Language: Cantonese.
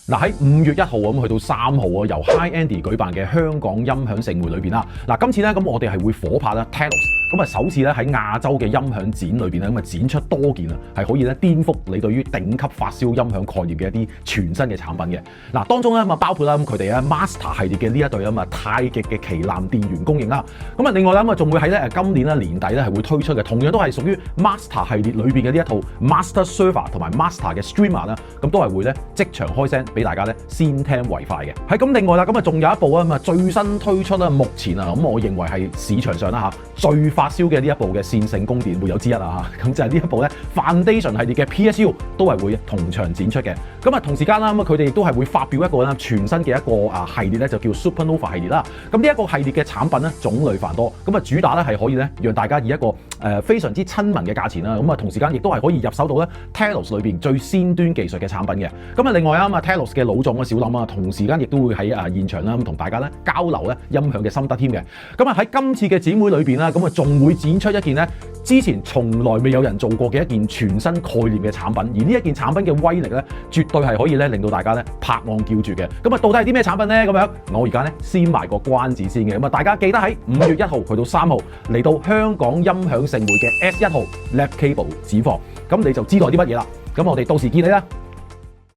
嗱喺5月1號咁去到3號啊，由 HiAndy 舉辦嘅香港音響盛會裏邊啦。嗱，今次咧咁我哋係會夥拍啦 Telos， 咁啊首次咧喺亞洲嘅音響展裏邊咧咁啊展出多件啊係可以咧顛覆你對於頂級發燒音響概念嘅一啲全新嘅產品嘅。嗱，當中咧咁啊包括啦咁佢哋咧 Master 系列嘅呢一對啊嘛太極嘅旗艦電源供應啦。咁啊另外啦咁啊仲會喺咧今年咧年底咧係會推出嘅，同樣都係屬於 Master 系列裏邊嘅呢一套 Master Server 同埋 Master 嘅 Streamer 啦，咁都係會咧即場開聲俾大家咧先聽為快嘅。係咁，另外啦，咁啊仲有一部啊嘛最新推出啦，目前啊咁我認為係市場上啦嚇最發燒嘅呢一部嘅線性供電會有之一啊嚇，咁就係呢一部咧 Foundation 系列嘅 PSU 都係會同場展出嘅。咁啊同時間啦，咁佢哋亦都係會發表一個全新嘅一個系列咧，就叫 Supernova 系列啦。咁呢一個系列嘅產品咧種類繁多，咁啊主打咧係可以咧讓大家以一個非常之親民嘅價錢啦，咁啊同時間亦都係可以入手到咧 Telos 裏邊最先端技術嘅產品嘅。咁啊另外啊嘛 Telos 嘅老總啊小林啊，同時間亦都會喺現場啦，咁同大家咧交流咧音響嘅心得添嘅。咁啊喺今次嘅展會裏邊啦，咁啊仲會展出一件咧之前從來未有人做過嘅一件全新概念嘅產品，而呢一件產品嘅威力咧，絕對係可以咧令到大家咧拍案叫絕嘅。咁啊到底係啲咩產品咧？咁樣我而家咧先賣個關子先嘅。咁啊大家記得喺5月1號去到3號嚟到香港音響盛會嘅 S1 號 Lab Cable 展房，咁你就知道啲乜嘢啦。咁我哋到時見你啦。